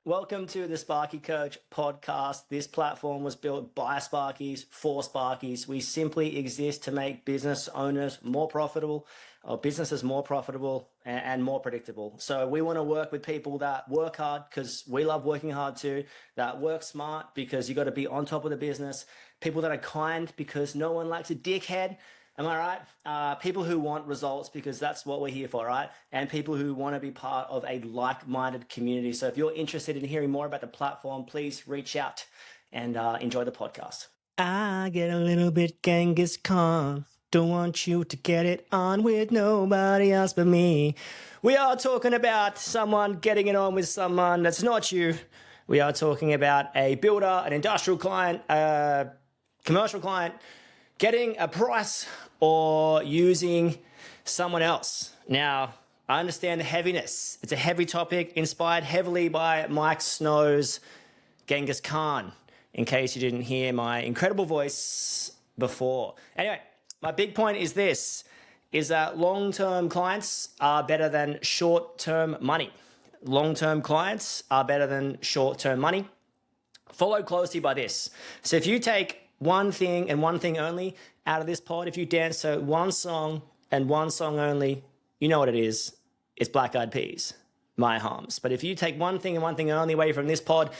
Welcome to the Sparky Coach podcast. This platform was built by Sparkies for Sparkies. We simply exist to make business owners more profitable, or businesses more profitable and more predictable. So we want to work with people that work hard because we love working hard too, that work smart because you got to be on top of the business, people that are kind because no one likes a dickhead. Am I right? People who want results because that's what we're here for, right? And people who want to be part of a like-minded community. So if you're interested in hearing more about the platform, please reach out and enjoy the podcast. I get a little bit Ghengis Khan. Don't want you to get it on with nobody else but me. We are talking about someone getting it on with someone that's not you. We are talking about a builder, an industrial client, a commercial client, getting a price or using someone else. Now, I understand the heaviness. It's a heavy topic inspired heavily by Mike Snow's Ghengis Khan, in case you didn't hear my incredible voice before. Anyway, my big point is this, is that long-term clients are better than short-term money. Long-term clients are better than short-term money. Followed closely by this. So if you take one thing and one thing only out of this pod, if you dance to one song and one song only, you know what it is. It's Black Eyed Peas, My Harms. But if you take one thing and one thing only away from this pod,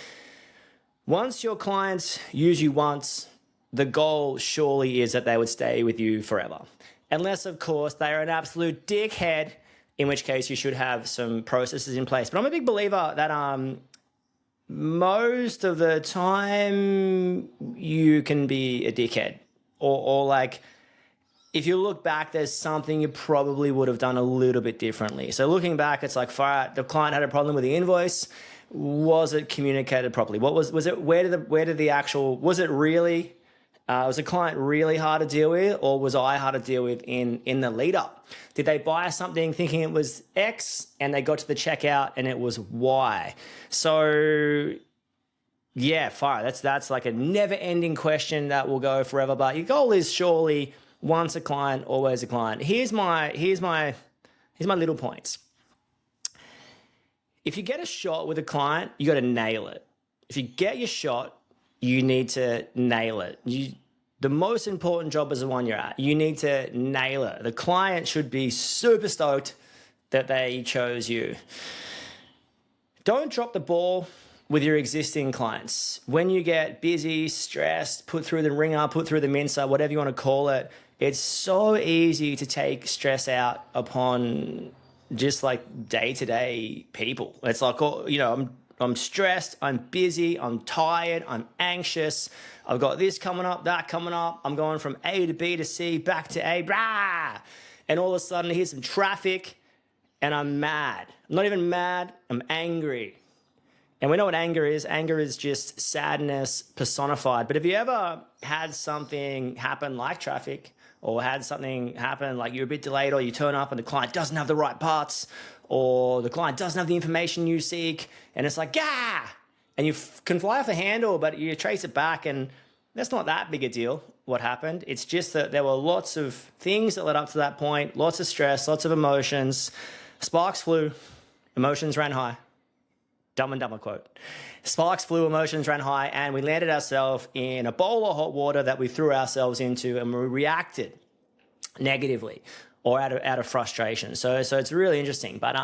once your clients use you once, the goal surely is that they would stay with you forever. Unless, of course, they are an absolute dickhead, in which case you should have some processes in place. But I'm a big believer that most of the time you can be a dickhead. Or like, if you look back, there's something you probably would have done a little bit differently. So looking back, it's like, far out, the client had a problem with the invoice. Was it communicated properly? What was it? Was the client really hard to deal with, or was I hard to deal with in the lead up? Did they buy something thinking it was X and they got to the checkout and it was Y? So yeah, fire. That's like a never-ending question that will go forever. But your goal is surely once a client, always a client. Here's my little points. If you get a shot with a client, you got to nail it. If you get your shot, you need to nail it. The most important job is the one you're at. You need to nail it. The client should be super stoked that they chose you. Don't drop the ball with your existing clients. When you get busy, stressed, put through the ringer, put through the mincer, whatever you want to call it, it's so easy to take stress out upon just like day-to-day people. It's like, I'm stressed, I'm busy, I'm tired, I'm anxious. I've got this coming up, that coming up. I'm going from A to B to C, back to A, blah. And all of a sudden, here's some traffic and I'm mad. I'm not even mad, I'm angry. And we know what anger is. Anger is just sadness personified. But have you ever had something happen like traffic, or had something happen like you're a bit delayed, or you turn up and the client doesn't have the right parts, or the client doesn't have the information you seek, and it's like, gah! And you can fly off the handle, but you trace it back, and that's not that big a deal, what happened. It's just that there were lots of things that led up to that point, lots of stress, lots of emotions. Sparks flew, emotions ran high. Dumb and Dumber quote. Sparks flew, emotions ran high, and we landed ourselves in a bowl of hot water that we threw ourselves into, and we reacted negatively or out of frustration. So it's really interesting. But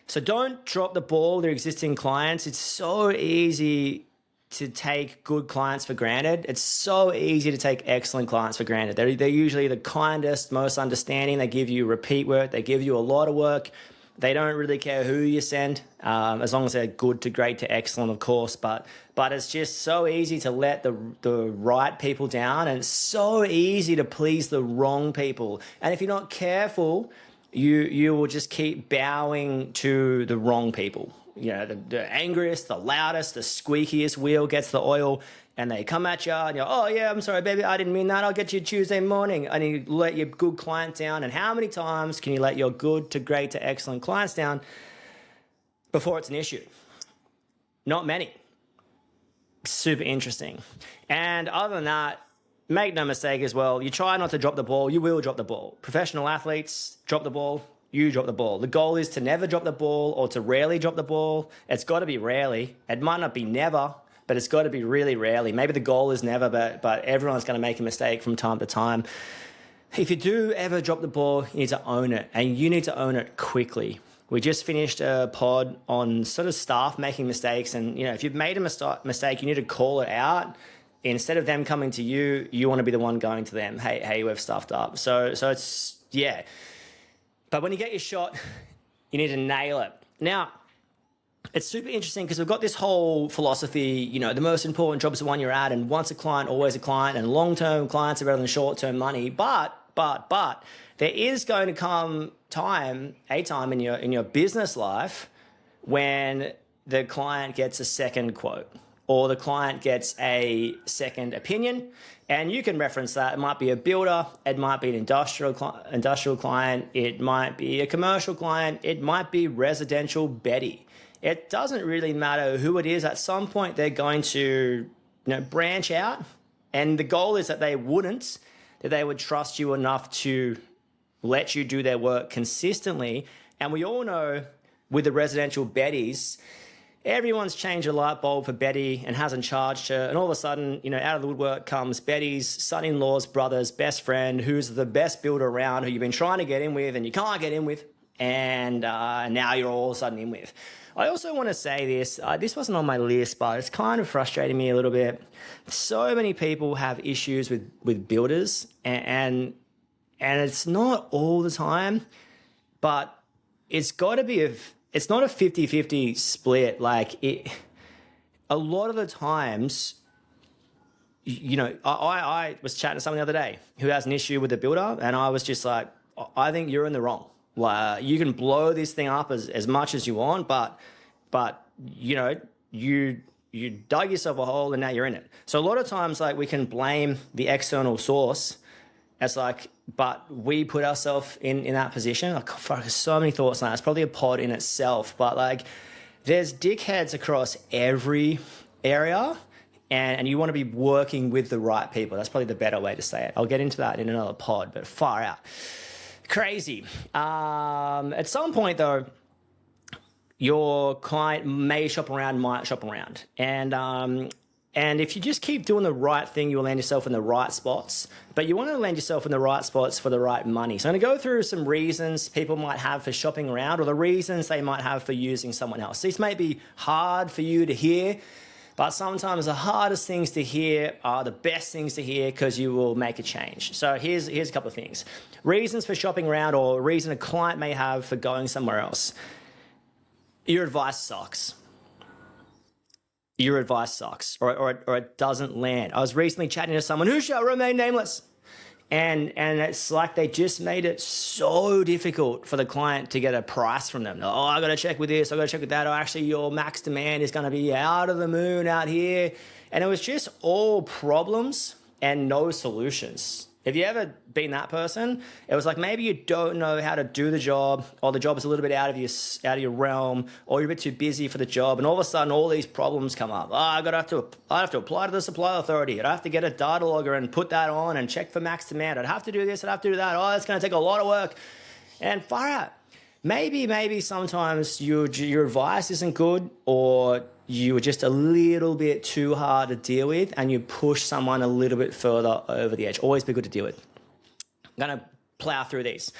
so don't drop the ball with your existing clients. It's so easy to take good clients for granted. It's so easy to take excellent clients for granted. They're usually the kindest, most understanding. They give you repeat work. They give you a lot of work. They don't really care who you send, as long as they're good to great to excellent, of course. But it's just so easy to let the right people down, and it's so easy to please the wrong people. And if you're not careful, you will just keep bowing to the wrong people. You know, the angriest, the loudest, the squeakiest wheel gets the oil, and they come at you and you're, oh yeah, I'm sorry, baby, I didn't mean that. I'll get you Tuesday morning. And you let your good client down. And how many times can you let your good to great to excellent clients down before it's an issue? Not many. Super interesting. And other than that, make no mistake as well, you try not to drop the ball, you will drop the ball. Professional athletes drop the ball you drop the ball. The goal is to never drop the ball or to rarely drop the ball. It's got to be rarely. It might not be never, but it's got to be really rarely. Maybe the goal is never, but everyone's going to make a mistake from time to time. If you do ever drop the ball, you need to own it, and you need to own it quickly. We just finished a pod on sort of staff making mistakes, and if you've made a mistake, you need to call it out. Instead of them coming to you, you want to be the one going to them. Hey, we've stuffed up. So it's, yeah. But when you get your shot, you need to nail it. Now, it's super interesting because we've got this whole philosophy, the most important job is the one you're at, and once a client, always a client, and long-term clients are better than short-term money. But there is going to come a time in your business life when the client gets a second quote or the client gets a second opinion, and you can reference that. It might be a builder, it might be an industrial client, it might be a commercial client, it might be residential Betty. It doesn't really matter who it is. At some point, they're going to branch out, and the goal is that they would trust you enough to let you do their work consistently. And we all know with the residential Bettys, everyone's changed a light bulb for Betty and hasn't charged her. And all of a sudden, out of the woodwork comes Betty's son-in-law's brother's best friend, who's the best builder around, who you've been trying to get in with and you can't get in with. And now you're all of a sudden in with. I also want to say this. This wasn't on my list, but it's kind of frustrating me a little bit. So many people have issues with builders, and it's not all the time, but it's got to be it's not a 50-50 split. A lot of the times, I was chatting to someone the other day who has an issue with the builder, and I was just like, I think you're in the wrong. You can blow this thing up as much as you want, but you dug yourself a hole and now you're in it. So a lot of times, we can blame the external source. It's but we put ourselves in that position. There's so many thoughts on that. It's probably a pod in itself, but there's dickheads across every area, and you want to be working with the right people. That's probably the better way to say it. I'll get into that in another pod, but far out. Crazy. At some point, though, your client may shop around, might shop around. And if you just keep doing the right thing, you'll land yourself in the right spots. But you want to land yourself in the right spots for the right money. So I'm going to go through some reasons people might have for shopping around, or the reasons they might have for using someone else. These may be hard for you to hear, but sometimes the hardest things to hear are the best things to hear because you will make a change. So here's a couple of things. Reasons for shopping around, or reason a client may have for going somewhere else. Your advice sucks. Your advice sucks, or it doesn't land. I was recently chatting to someone who shall remain nameless, and it's like they just made it so difficult for the client to get a price from them. Oh, I got to check with this, I got to check with that. Oh, actually, your max demand is going to be out of the moon out here, and it was just all problems and no solutions. Have you ever been that person? It was like maybe you don't know how to do the job, or the job is a little bit out of your realm, or you're a bit too busy for the job, and all of a sudden all these problems come up. I have to apply to the supply authority. I'd have to get a data logger and put that on and check for max demand. I'd have to do this. I'd have to do that. Oh, it's going to take a lot of work. And far out. Maybe sometimes your advice isn't good, or you were just a little bit too hard to deal with, and you push someone a little bit further over the edge. Always be good to deal with. I'm going to plow through these.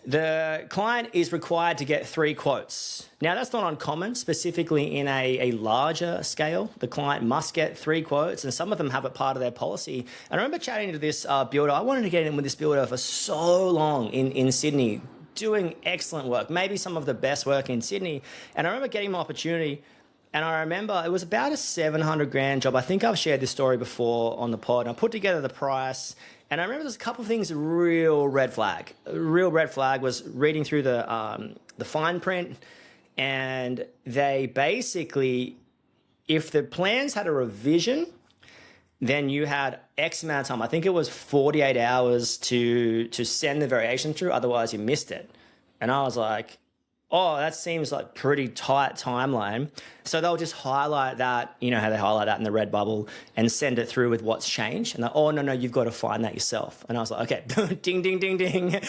The client is required to get 3 quotes. Now, that's not uncommon, specifically in a larger scale. The client must get 3 quotes, and some of them have it part of their policy. And I remember chatting to this builder. I wanted to get in with this builder for so long in Sydney, doing excellent work, maybe some of the best work in Sydney. And I remember getting my opportunity, and I remember it was about a $700,000 job. I think I've shared this story before on the pod. And I put together the price, and I remember there's a couple of things, real red flag. A real red flag was reading through the fine print, and they basically, if the plans had a revision, then you had X amount of time. I think it was 48 hours to send the variation through. Otherwise, you missed it. And I was like, oh, that seems like pretty tight timeline. So they'll just highlight that, you know how they highlight that in the red bubble and send it through with what's changed. And they're, oh, no, you've got to find that yourself. And I was like, okay, ding, ding, ding, ding.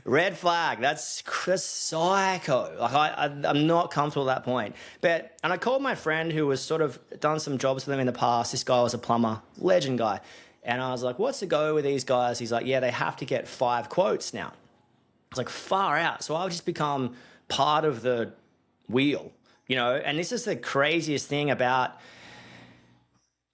Red flag. That's psycho. Like I'm not comfortable at that point. And I called my friend who was sort of done some jobs with them in the past. This guy was a plumber, legend guy. And I was like, what's the go with these guys? He's like, yeah, they have to get 5 quotes now. I was like, far out. So I'll just become part of the wheel, you know. And this is the craziest thing about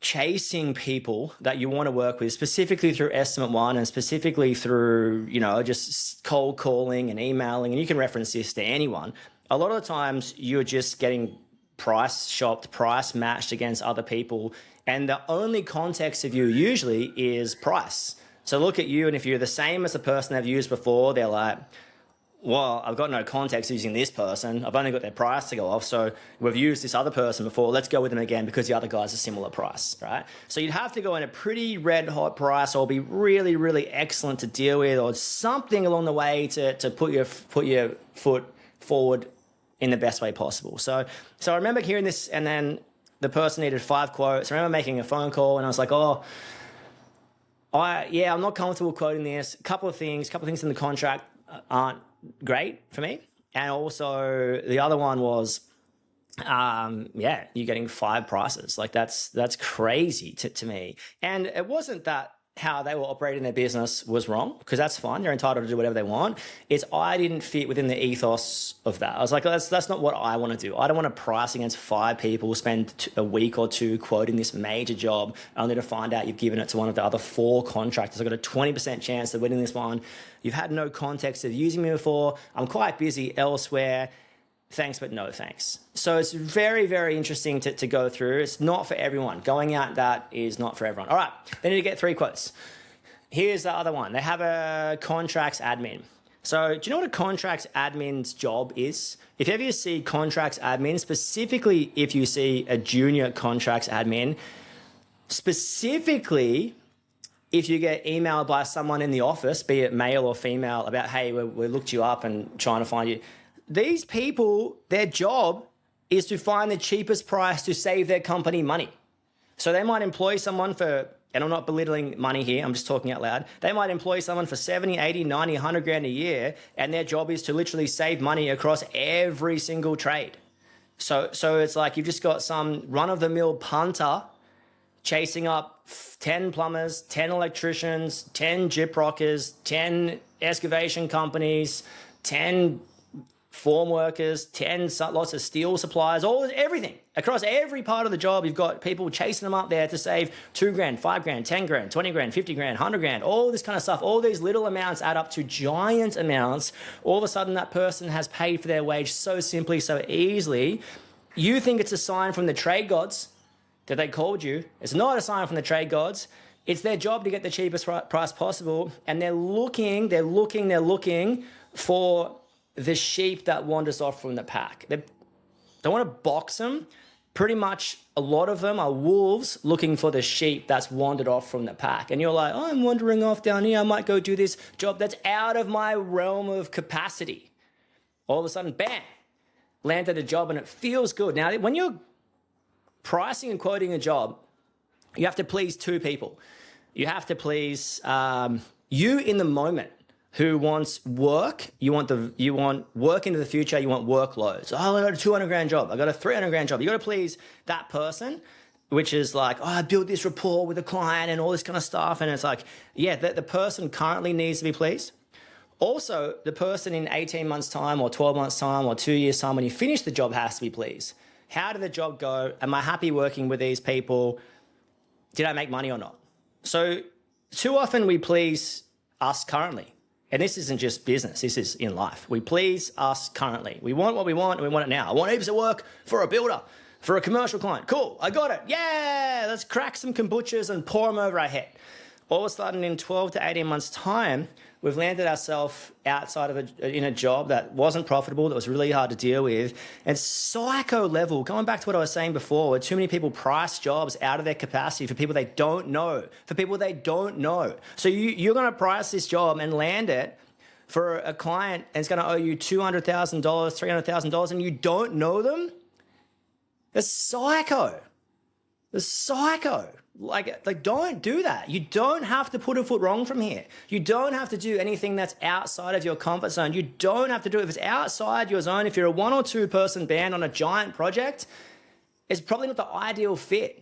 chasing people that you want to work with, specifically through Estimate One and specifically through, you know, just cold calling and emailing. And you can reference this to anyone. A lot of the times you're just getting price shopped, price matched against other people. And the only context of you usually is price. So look at you, and if you're the same as the person they've used before, they're like, well, I've got no context using this person. I've only got their price to go off. So we've used this other person before. Let's go with them again because the other guy's a similar price, right? So you'd have to go in a pretty red hot price or be really, really excellent to deal with or something along the way to put your foot forward in the best way possible. So I remember hearing this, and then the person needed 5 quotes. I remember making a phone call and I was like, I'm not comfortable quoting this. A couple of things in the contract aren't great for me. And also the other one was, you're getting 5 prices. Like that's crazy to me. And it wasn't that how they were operating their business was wrong, because that's fine. They're entitled to do whatever they want. It's I didn't fit within the ethos of that. I was like, that's not what I want to do. I don't want to price against 5 people, spend a week or 2 quoting this major job, only to find out you've given it to one of the other 4 contractors. I've got a 20% chance of winning this one. You've had no context of using me before. I'm quite busy elsewhere. Thanks, but no thanks. So it's very, very interesting to go through. It's not for everyone. Going out that is not for everyone. All right, they need to get 3 quotes. Here's the other one. They have a contracts admin. So do you know what a contracts admin's job is? If ever you see contracts admin, specifically if you see a junior contracts admin, specifically if you get emailed by someone in the office, be it male or female, about, hey, we looked you up and trying to find you. These people, their job is to find the cheapest price to save their company money. So they might employ someone for, and I'm not belittling money here, I'm just talking out loud. They might employ someone for 70, 80, 90, 100 grand a year, and their job is to literally save money across every single trade. So it's like you've just got some run-of-the-mill punter chasing up 10 plumbers, 10 electricians, 10 gyprockers, 10 excavation companies, 10 form workers, 10 lots of steel suppliers, everything. Across every part of the job, you've got people chasing them up there to save 2 grand, 5 grand, 10 grand, 20 grand, 50 grand, 100 grand, all this kind of stuff. All these little amounts add up to giant amounts. All of a sudden, that person has paid for their wage so simply, so easily. You think it's a sign from the trade gods that they called you. It's not a sign from the trade gods. It's their job to get the cheapest price possible. And they're looking for the sheep that wanders off from the pack. They want to box them. Pretty much a lot of them are wolves looking for the sheep that's wandered off from the pack. And you're like, oh, I'm wandering off down here. I might go do this job that's out of my realm of capacity. All of a sudden, bam, landed a job and it feels good. Now, when you're pricing and quoting a job, you have to please 2 people. You have to please you in the moment, who wants work. You want work into the future. You want workloads. Oh, I got a 200 grand job. I got a 300 grand job. You got to please that person, which is like, oh, I built this rapport with the client and all this kind of stuff. And it's like, yeah, the person currently needs to be pleased. Also, the person in 18 months time or 12 months time or 2 years time, when you finish the job, has to be pleased. How did the job go? Am I happy working with these people? Did I make money or not? So too often we please us currently. And this isn't just business, this is in life. We please us currently. We want what we want and we want it now. I want heaps of work for a builder, for a commercial client. Cool, I got it. Yeah, let's crack some kombuchas and pour them over our head. All of a sudden in 12 to 18 months time, we've landed ourselves outside of in a job that wasn't profitable, that was really hard to deal with. And psycho level, going back to what I was saying before, where too many people price jobs out of their capacity for people they don't know, So you're going to price this job and land it for a client and it's going to owe you $200,000, $300,000 and you don't know them? It's psycho. It's psycho. Like, don't do that. You don't have to put a foot wrong from here. You don't have to do anything that's outside of your comfort zone. You don't have to do it. If it's outside your zone, if you're a 1 or 2 person band on a giant project, it's probably not the ideal fit.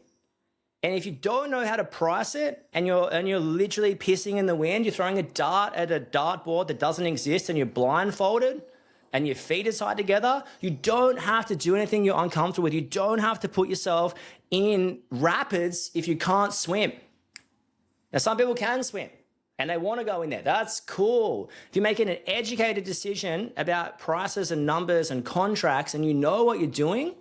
And if you don't know how to price it and you're literally pissing in the wind, you're throwing a dart at a dartboard that doesn't exist and you're blindfolded and your feet are tied together, you don't have to do anything you're uncomfortable with. You don't have to put yourself in rapids if you can't swim. Now, some people can swim and they want to go in there. That's cool. If you're making an educated decision about prices and numbers and contracts and you know what you're doing,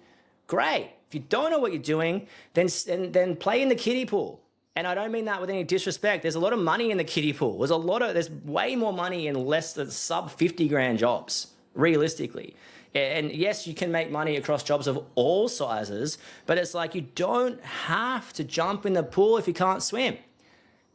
great. If you don't know what you're doing, then play in the kiddie pool. And I don't mean that with any disrespect. There's a lot of money in the kiddie pool. There's way more money in less than sub 50 grand jobs, realistically. And yes, you can make money across jobs of all sizes, but it's like you don't have to jump in the pool if you can't swim.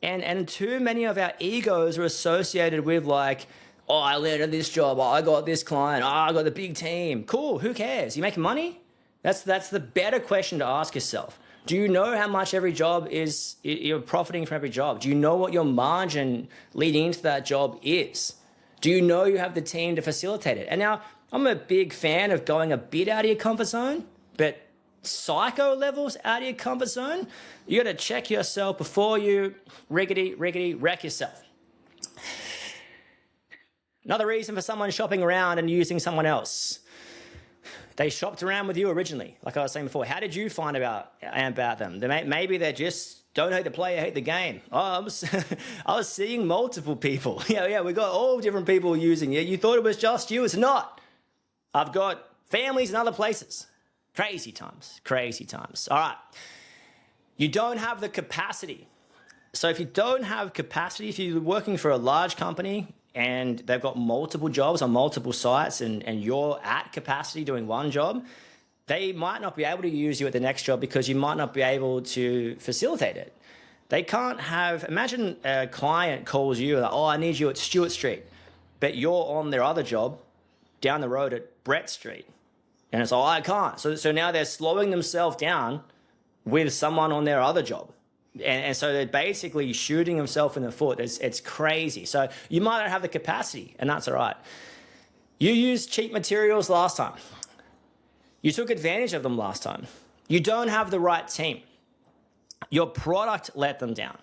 And too many of our egos are associated with like, oh, I landed this job, oh, I got this client, oh, I got the big team. Cool, who cares? You making money? That's the better question to ask yourself. Do you know how much every job is, you're profiting from every job? Do you know what your margin leading into that job is? Do you know you have the team to facilitate it? And now, I'm a big fan of going a bit out of your comfort zone, but psycho levels out of your comfort zone, you got to check yourself before you riggedy wreck yourself. Another reason for someone shopping around and using someone else. They shopped around with you originally, like I was saying before. How did you find about them? Maybe they just don't hate the player, hate the game. Oh, I was seeing multiple people. Yeah, we got all different people using you. You thought it was just you. It's not. I've got families in other places. Crazy times. All right. You don't have the capacity. So if you don't have capacity, if you're working for a large company, and they've got multiple jobs on multiple sites and you're at capacity doing one job, they might not be able to use you at the next job because you might not be able to facilitate it. They can't have, imagine a client calls you, like, oh, I need you at Stewart Street, but you're on their other job down the road at Brett Street. And it's like, oh, I can't. So now they're slowing themselves down with someone on their other job. And so they're basically shooting themselves in the foot. It's crazy. So you might not have the capacity, and that's all right. You used cheap materials last time. You took advantage of them last time. You don't have the right team. Your product let them down.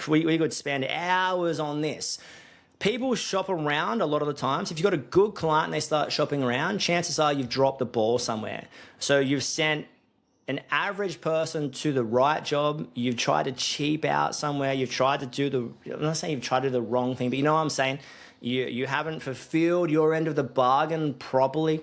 We could spend hours on this. People shop around a lot of the times. If you've got a good client and they start shopping around, chances are you've dropped the ball somewhere. So you've sent an average person to the right job, you've tried to cheap out somewhere, you've tried to do I'm not saying you've tried to do the wrong thing, but you know what I'm saying? You haven't fulfilled your end of the bargain properly.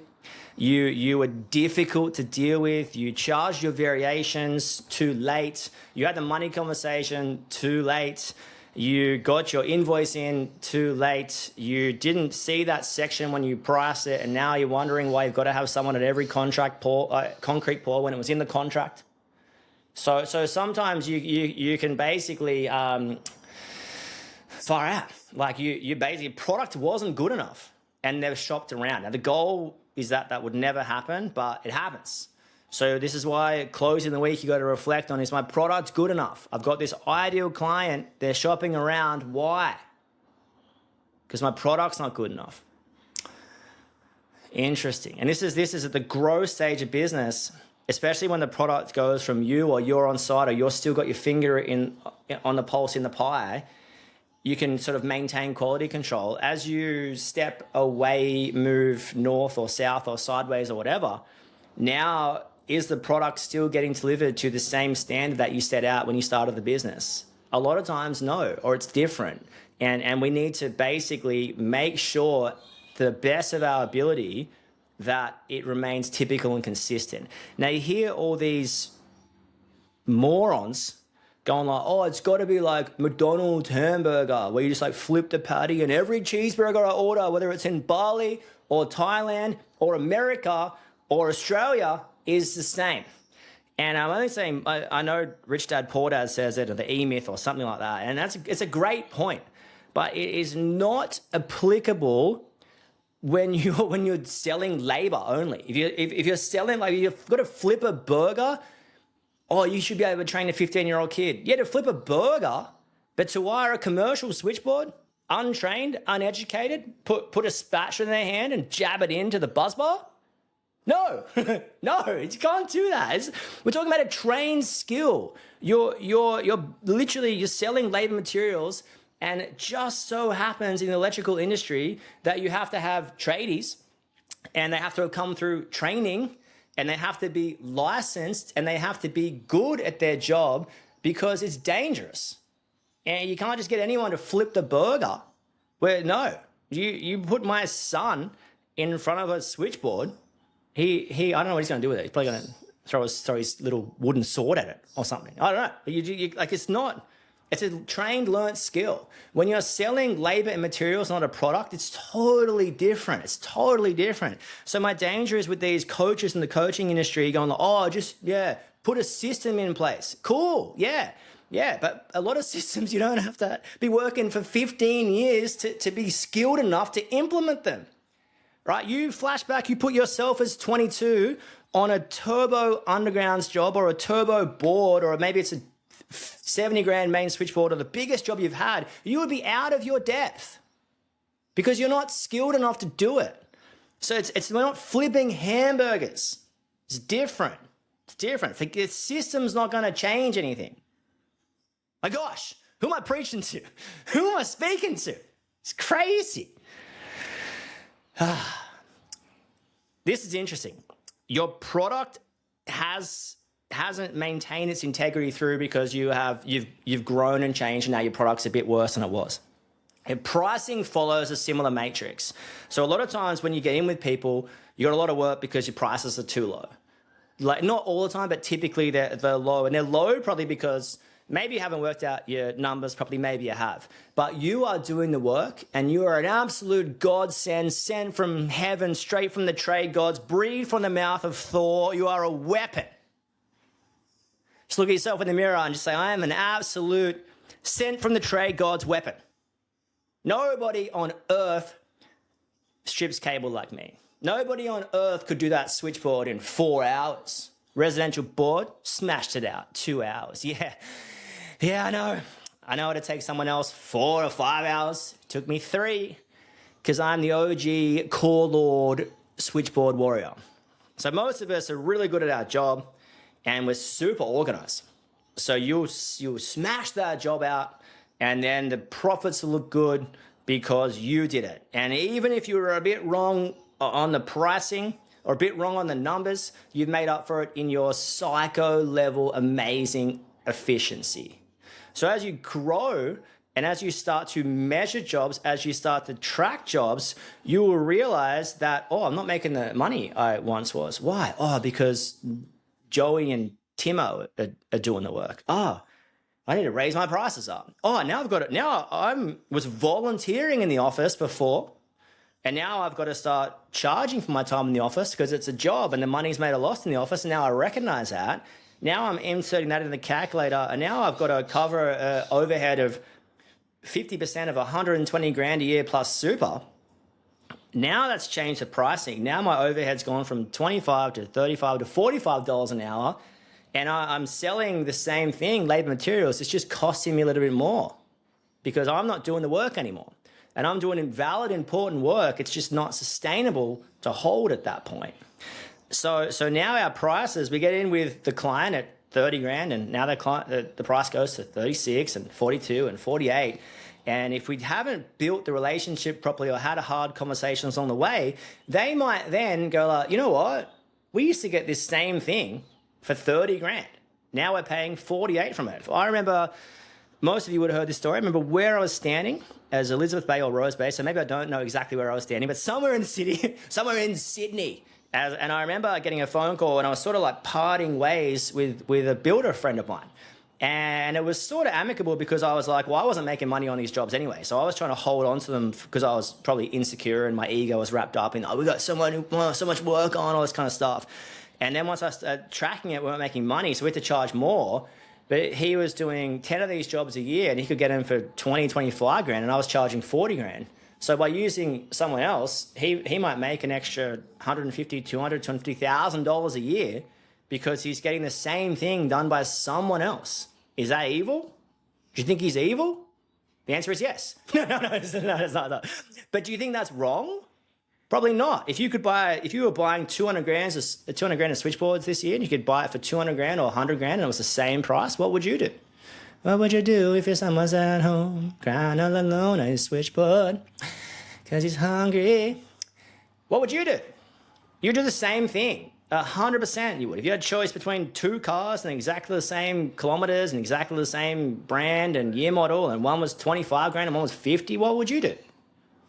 You were difficult to deal with. You charged your variations too late. You had the money conversation too late. You got your invoice in too late. You didn't see that section when you priced it, and now you're wondering why you've got to have someone at every concrete pour when it was in the contract. So sometimes you can basically far out. Like you basically, product wasn't good enough, and they've shopped around. Now the goal is that would never happen, but it happens. So this is why closing the week, you got to reflect on, is my product good enough? I've got this ideal client, they're shopping around. Why? Because my product's not good enough. Interesting. And this is at the growth stage of business, especially when the product goes from you, or you're on site, or you're still got your finger on the pulse in the pie. You can sort of maintain quality control. As you step away, move north or south or sideways or whatever, now, is the product still getting delivered to the same standard that you set out when you started the business? A lot of times, no, or it's different. And we need to basically make sure, to the best of our ability, that it remains typical and consistent. Now, you hear all these morons going like, oh, it's got to be like McDonald's hamburger, where you just like flip the patty, and every cheeseburger I order, whether it's in Bali or Thailand or America or Australia, is the same. And I'm only saying, I know Rich Dad Poor Dad says it, or the E-Myth or something like that, and it's a great point. but it is not applicable when you're selling labor only. If you're selling, like, you've got to flip a burger, oh, you should be able to train a 15-year-old kid. Yeah, to flip a burger, but to wire a commercial switchboard, untrained, uneducated, put a spatula in their hand and jab it into the buzz bar? No, no, you can't do that. We're talking about a trained skill. You're literally selling labor materials, and it just so happens in the electrical industry that you have to have tradies, and they have to come through training, and they have to be licensed, and they have to be good at their job because it's dangerous. And you can't just get anyone to flip the burger. No, you put my son in front of a switchboard. He I don't know what he's going to do with it. He's probably going to throw his little wooden sword at it or something. I don't know. It's a trained, learnt skill. When you're selling labor and materials, not a product, it's totally different. It's totally different. So my danger is with these coaches in the coaching industry going, put a system in place. Cool, yeah, but a lot of systems you don't have to be working for 15 years to be skilled enough to implement them. Right, you flashback, you put yourself as 22 on a turbo undergrounds job or a turbo board, or maybe it's a 70 grand main switchboard or the biggest job you've had, you would be out of your depth because you're not skilled enough to do it. So we're not flipping hamburgers. It's different. It's different. The system's not going to change anything. My gosh, who am I preaching to? Who am I speaking to? It's crazy. This is interesting. Your product hasn't maintained its integrity through because you've grown and changed, and now your product's a bit worse than it was. And pricing follows a similar matrix. So a lot of times when you get in with people, you got a lot of work because your prices are too low. Like, not all the time, but typically they're low, and they're low probably because maybe you haven't worked out your numbers properly, maybe you have. But you are doing the work, and you are an absolute godsend, sent from heaven, straight from the trade gods, breathed from the mouth of Thor. You are a weapon. Just look at yourself in the mirror and just say, I am an absolute sent from the trade gods weapon. Nobody on earth strips cable like me. Nobody on earth could do that switchboard in 4 hours. Residential board, smashed it out, 2 hours. Yeah, I know. I know it'd take someone else 4 or 5 hours. It took me 3 because I'm the OG core lord switchboard warrior. So most of us are really good at our job, and we're super organized. So you'll smash that job out, and then the profits will look good because you did it. And even if you were a bit wrong on the pricing or a bit wrong on the numbers, you've made up for it in your psycho level amazing efficiency. So as you grow and as you start to measure jobs, as you start to track jobs, you will realize that, I'm not making the money I once was. Why? Because Joey and Timo are doing the work. I need to raise my prices up. Now I've got it. Now I was volunteering in the office before, and now I've got to start charging for my time in the office because it's a job and the money's made a loss in the office. And now I recognize that. Now I'm inserting that in the calculator, and now I've got to cover an overhead of 50% of 120 grand a year plus super. Now that's changed the pricing. Now my overhead's gone from $25 to $35 to $45 an hour, and I'm selling the same thing, labor materials. It's just costing me a little bit more because I'm not doing the work anymore. And I'm doing valid, important work. It's just not sustainable to hold at that point. So now our prices, we get in with the client at 30 grand, and now the price goes to 36 and 42 and 48. And if we haven't built the relationship properly or had a hard conversations on the way, they might then go, you know what? We used to get this same thing for 30 grand. Now we're paying 48 from it. I remember, most of you would have heard this story. I remember where I was standing as Elizabeth Bay or Rose Bay. So maybe I don't know exactly where I was standing, but somewhere in the city, somewhere in Sydney. And I remember getting a phone call, and I was sort of like parting ways with a builder friend of mine. And it was sort of amicable because I was like, well, I wasn't making money on these jobs anyway. So I was trying to hold on to them because I was probably insecure and my ego was wrapped up in, we got so much work on, all this kind of stuff. And then once I started tracking it, we weren't making money. So we had to charge more. But he was doing 10 of these jobs a year and he could get them for 20, 25 grand, and I was charging 40 grand. So by using someone else, he might make an extra $150,000, $200,000, $250,000 a year because he's getting the same thing done by someone else. Is that evil? Do you think he's evil? The answer is yes. No, it's not. No. But do you think that's wrong? Probably not. If you were buying 200 grand of switchboards this year and you could buy it for 200 grand or 100 grand and it was the same price, what would you do? What would you do if your son was at home, crying all alone on his switchboard because he's hungry? What would you do? You'd do the same thing. 100% you would. If you had a choice between two cars and exactly the same kilometers and exactly the same brand and year model, and one was 25 grand and one was 50, what would you do?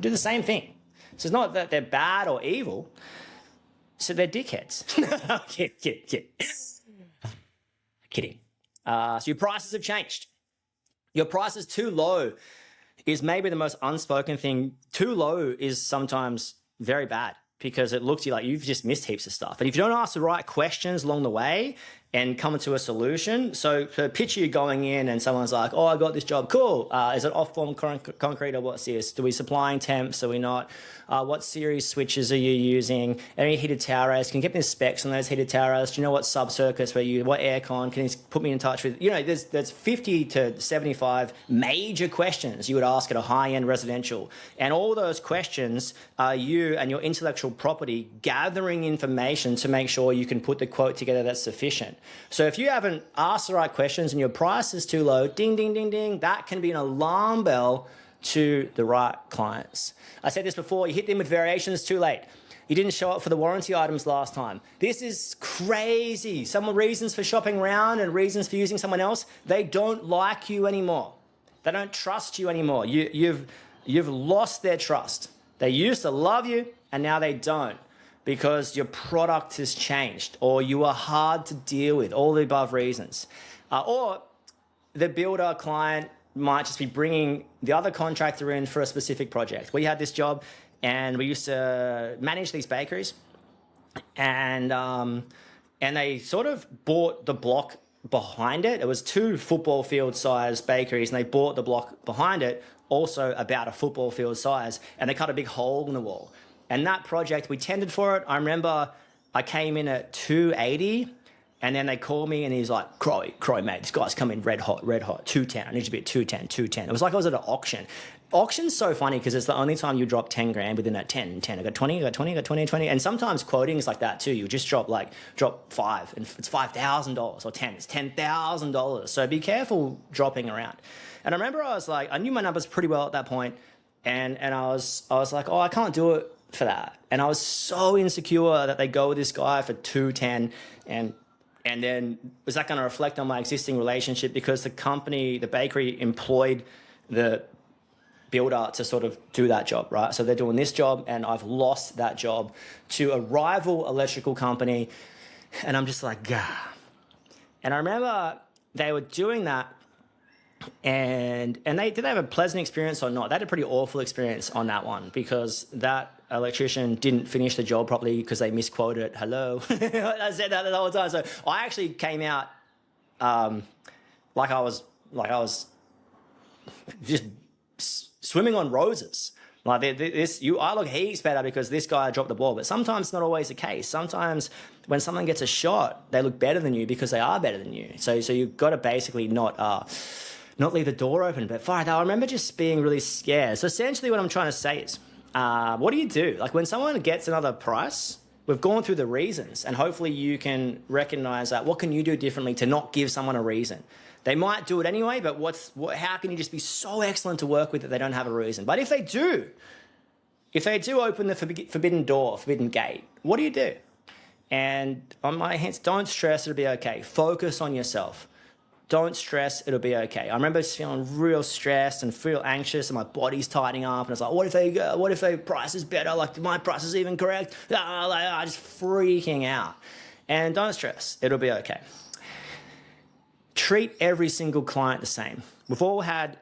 Do the same thing. So it's not that they're bad or evil. So they're dickheads. Kidding. So your prices have changed. Your price is too low is maybe the most unspoken thing. Too low is sometimes very bad because it looks to you like you've just missed heaps of stuff. And if you don't ask the right questions along the way and come to a solution, so picture you going in and someone's like, oh, I got this job, cool. Is it off-form concrete or what's this? Do we supplying temps? Are we not? What series switches are you using? Any heated tower rails? Can you get me the specs on those heated tower rails? Do you know what sub-circuits where you, what aircon? Can you put me in touch with, there's 50 to 75 major questions you would ask at a high-end residential. And all those questions are you and your intellectual property gathering information to make sure you can put the quote together that's sufficient. So if you haven't asked the right questions and your price is too low, ding, ding, ding, ding, that can be an alarm bell to the right clients. I said this before, you hit them with variations too late. You didn't show up for the warranty items last time. This is crazy. Some reasons for shopping around and reasons for using someone else, they don't like you anymore. They don't trust you anymore. You've lost their trust. They used to love you and now they don't because your product has changed or you are hard to deal with, all the above reasons. Or the builder client might just be bringing the other contractor in for a specific project. We had this job and we used to manage these bakeries and they sort of bought the block behind it. It was 2 football field sized bakeries and they bought the block behind it also about a football field size, and they cut a big hole in the wall. And that project, we tendered for it. I remember I came in at 280 and then they called me and he's like, Croy, mate, this guy's coming red hot, 210. I need you to be at 210. It was like I was at an auction. Auction's so funny because it's the only time you drop 10 grand within that 10. I got 20, I got 20, I got 20, 20. And sometimes quoting is like that too. You just drop 5 and it's $5,000 or 10. It's $10,000. So be careful dropping around. And I remember I knew my numbers pretty well at that point. And I was like, oh, I can't do it for that. And I was so insecure that they go with this guy for 210 and then was that going to reflect on my existing relationship because the company, the bakery employed the builder to sort of do that job, right? So they're doing this job and I've lost that job to a rival electrical company and I'm just like, gah. And I remember they were doing that and did they have a pleasant experience or not? They had a pretty awful experience on that one because that electrician didn't finish the job properly because they misquoted it. Hello. I said that the whole time. So I actually came out like I was just swimming on roses. I look heaps better because this guy dropped the ball, but sometimes it's not always the case. Sometimes when someone gets a shot, they look better than you because they are better than you. So you've got to basically not leave the door open. But I remember just being really scared. So essentially what I'm trying to say is, what do you do? Like when someone gets another price, we've gone through the reasons and hopefully you can recognize that. What can you do differently to not give someone a reason? They might do it anyway, but how can you just be so excellent to work with that they don't have a reason? But if they do open the forbidden door, forbidden gate, what do you do? And on my hands, don't stress, it'll be okay. Focus on yourself. Don't stress, it'll be okay. I remember just feeling real stressed and feel anxious and my body's tightening up and it's like, what if their price is better? Like my price is even correct? Just freaking out. And don't stress, it'll be okay. Treat every single client the same. We've all had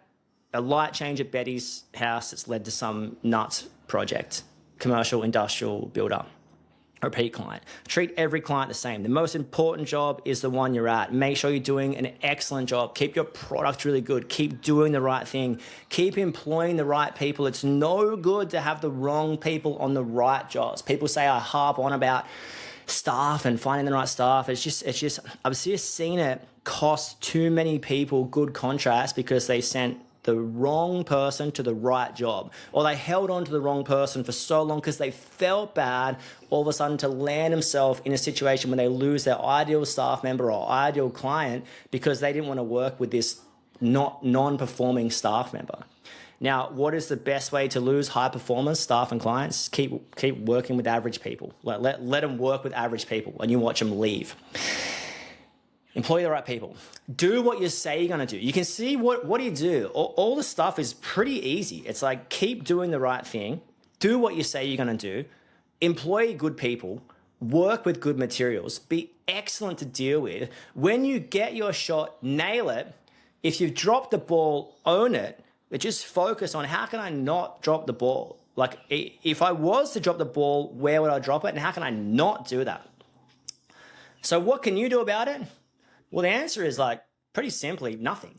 a light change at Betty's house that's led to some nuts project, commercial, industrial builder. a repeat client. Treat every client the same. The most important job is the one you're at. Make sure you're doing an excellent job. Keep your product really good. Keep doing the right thing. Keep employing the right people. It's no good to have the wrong people on the right jobs. People say I harp on about staff and finding the right staff. It's just I've just seen it cost too many people good contracts because they sent the wrong person to the right job, or they held on to the wrong person for so long because they felt bad all of a sudden to land themselves in a situation when they lose their ideal staff member or ideal client because they didn't want to work with this non-performing staff member. Now, what is the best way to lose high performers, staff and clients? Keep working with average people. Let them work with average people and you watch them leave. Employ the right people. Do what you say you're going to do. You can see what do you do? All the stuff is pretty easy. It's like keep doing the right thing. Do what you say you're going to do. Employ good people. Work with good materials. Be excellent to deal with. When you get your shot, nail it. If you've dropped the ball, own it. But just focus on how can I not drop the ball? Like if I was to drop the ball, where would I drop it? And how can I not do that? So what can you do about it? Well, the answer is like pretty simply nothing.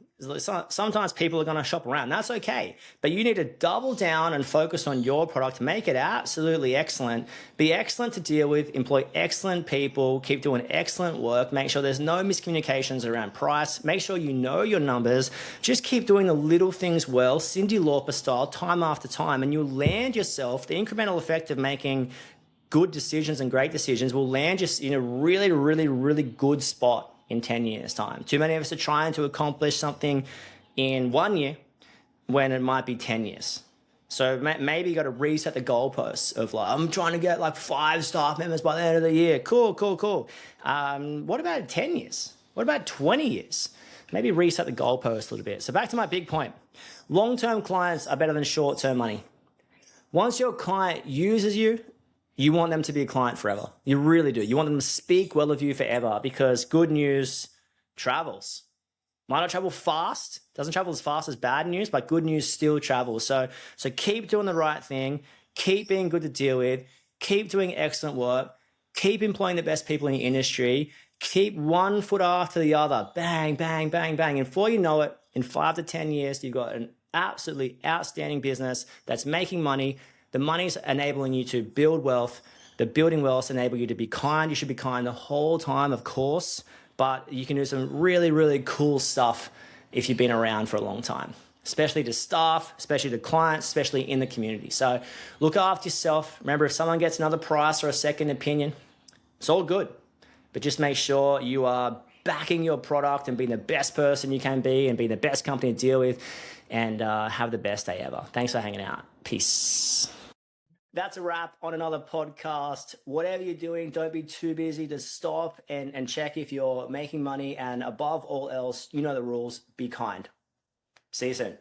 Sometimes people are going to shop around. That's okay. But you need to double down and focus on your product. Make it absolutely excellent. Be excellent to deal with. Employ excellent people. Keep doing excellent work. Make sure there's no miscommunications around price. Make sure you know your numbers. Just keep doing the little things well, Cyndi Lauper style, time after time, and you'll land yourself. The incremental effect of making good decisions and great decisions will land you in a really, really, really good spot in 10 years' time. Too many of us are trying to accomplish something in 1 year when it might be 10 years. So maybe you got to reset the goalposts of like, I'm trying to get like 5 staff members by the end of the year. Cool. What about 10 years? What about 20 years? Maybe reset the goalpost a little bit. So back to my big point. Long-term clients are better than short-term money. Once your client uses you, you want them to be a client forever. You really do. You want them to speak well of you forever because good news travels. Might not travel fast, doesn't travel as fast as bad news, but good news still travels. So keep doing the right thing, keep being good to deal with, keep doing excellent work, keep employing the best people in your industry, keep one foot after the other, bang, bang, bang, bang. And before you know it, in 5 to 10 years, you've got an absolutely outstanding business that's making money. The money's enabling you to build wealth. The building wealth enable you to be kind. You should be kind the whole time, of course, but you can do some really, really cool stuff if you've been around for a long time, especially to staff, especially to clients, especially in the community. So look after yourself. Remember, if someone gets another price or a second opinion, it's all good, but just make sure you are backing your product and being the best person you can be and being the best company to deal with and have the best day ever. Thanks for hanging out. Peace. That's a wrap on another podcast. Whatever you're doing, don't be too busy to stop and check if you're making money. And above all else, you know the rules, be kind. See you soon.